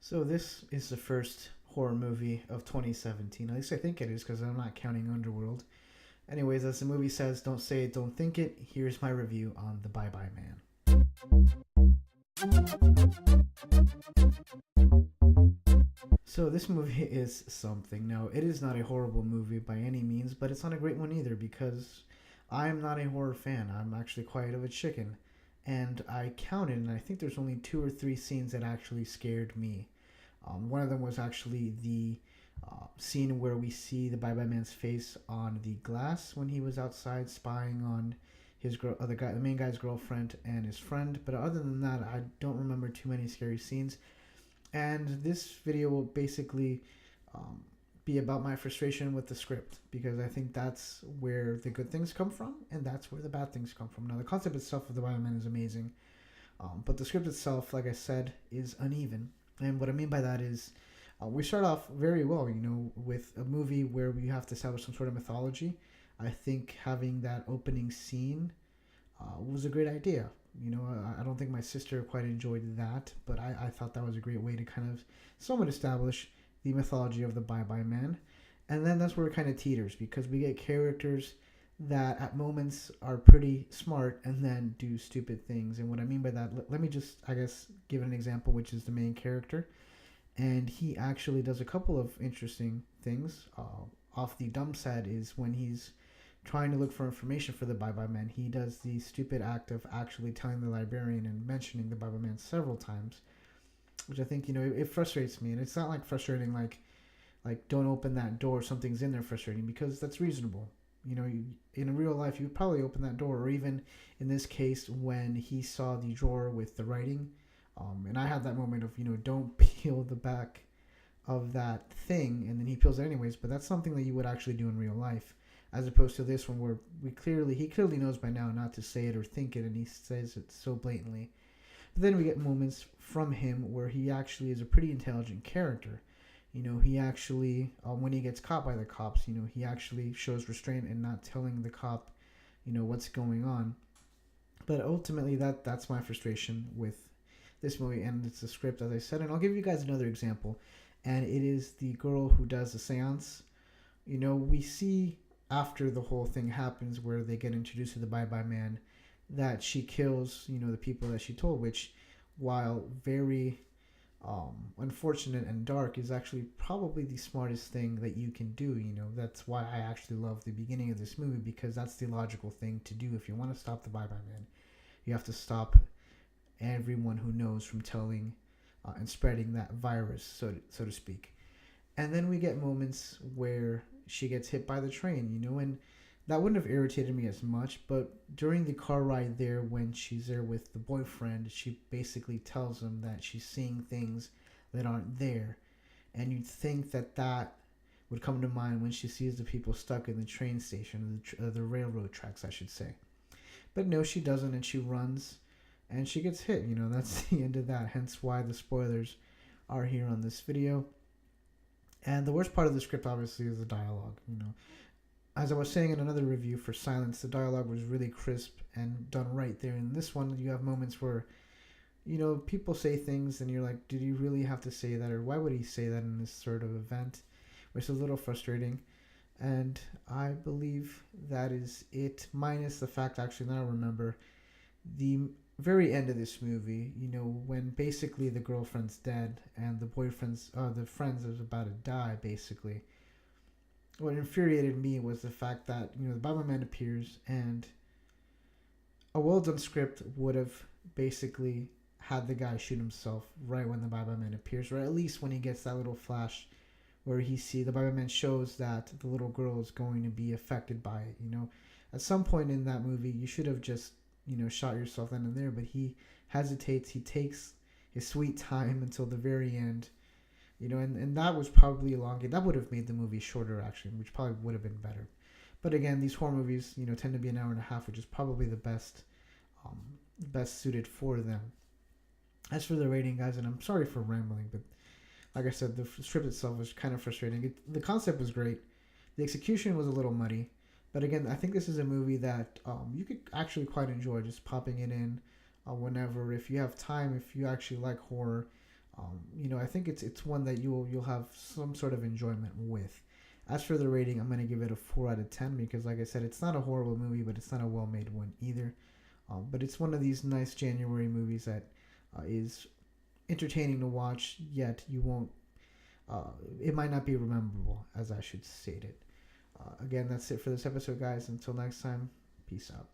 So this is the first horror movie of 2017. At least I think it is because I'm not counting Underworld. Anyways, as the movie says, don't say it, don't think it. Here's my review on The Bye Bye Man. So this movie is something. No, it is not a horrible movie by any means, but it's not a great one either because I'm not a horror fan. I'm actually quite of a chicken. And I counted, and I think there's only two or three scenes that actually scared me. One of them was actually the scene where we see the Bye Bye Man's face on the glass when he was outside spying on his the main guy's girlfriend and his friend. But other than that, I don't remember too many scary scenes. And this video will basically um, be about my frustration with the script because I think that's where the good things come from and that's where the bad things come from. Now, the concept itself of the Bye Bye Man is amazing, but the script itself, like I said, is uneven. And what I mean by that is we start off very well, with a movie where we have to establish some sort of mythology. I think having that opening scene was a great idea. I don't think my sister quite enjoyed that, but I thought that was a great way to kind of somewhat establish the mythology of the Bye Bye Man. And then that's where it kind of teeters because we get characters that at moments are pretty smart and then do stupid things. And what I mean by that, let me just, I guess, give an example, which is the main character. And he actually does a couple of interesting things. Off the dumb side is when he's trying to look for information for the Bye Bye Man, he does the stupid act of actually telling the librarian and mentioning the Bye Bye Man several times, which I think, it frustrates me. And it's not like frustrating like don't open that door, something's in there frustrating, because that's reasonable. In real life, you would probably open that door, or even in this case, when he saw the drawer with the writing, and I had that moment of, don't peel the back of that thing, and then he peels it anyways. But that's something that you would actually do in real life, as opposed to this one where he clearly knows by now not to say it or think it, and he says it so blatantly. But then we get moments from him where he actually is a pretty intelligent character. He actually, when he gets caught by the cops, he actually shows restraint and not telling the cop, what's going on. But ultimately, that's my frustration with this movie, and it's the script, as I said. And I'll give you guys another example, and it is the girl who does the seance. We see after the whole thing happens where they get introduced to the Bye Bye Man that she kills, the people that she told, which, while very unfortunate and dark, is actually probably the smartest thing that you can do. That's why I actually love the beginning of this movie, because that's the logical thing to do. If you want to stop the Bye Bye Man, you have to stop everyone who knows from telling and spreading that virus, so to speak. And then we get moments where she gets hit by the train, and that wouldn't have irritated me as much. But during the car ride there, when she's there with the boyfriend, she basically tells him that she's seeing things that aren't there. And you'd think that would come to mind when she sees the people stuck in the train station, the railroad tracks, I should say. But no, she doesn't, and she runs, and she gets hit. That's the end of that, hence why the spoilers are here on this video. And the worst part of the script, obviously, is the dialogue. As I was saying in another review for Silence, the dialogue was really crisp and done right there. In this one, you have moments where, people say things and you're like, did he really have to say that? Or why would he say that in this sort of event? Which is a little frustrating. And I believe that is it, minus the fact, actually, now I remember, the very end of this movie, when basically the girlfriend's dead and the friends is about to die, basically. What infuriated me was the fact that, the Bye Bye Man appears, and a well-done script would have basically had the guy shoot himself right when the Bye Bye Man appears, or at least when he gets that little flash where the Bye Bye Man shows that the little girl is going to be affected by it. At some point in that movie, you should have just, shot yourself then and there, but he hesitates. He takes his sweet time until the very end. And that was probably elongated. That would have made the movie shorter, actually, which probably would have been better. But again, these horror movies, tend to be an hour and a half, which is probably the best suited for them. As for the rating, guys, and I'm sorry for rambling, but like I said, the script itself was kind of frustrating. The concept was great. The execution was a little muddy. But again, I think this is a movie that you could actually quite enjoy just popping it in whenever. If you have time, if you actually like horror, I think it's one that you'll have some sort of enjoyment with. As for the rating, I'm gonna give it a 4 out of 10 because, like I said, it's not a horrible movie, but it's not a well-made one either. But it's one of these nice January movies that is entertaining to watch. Yet you won't. It might not be rememberable, as I should state it. Again, that's it for this episode, guys. Until next time, peace out.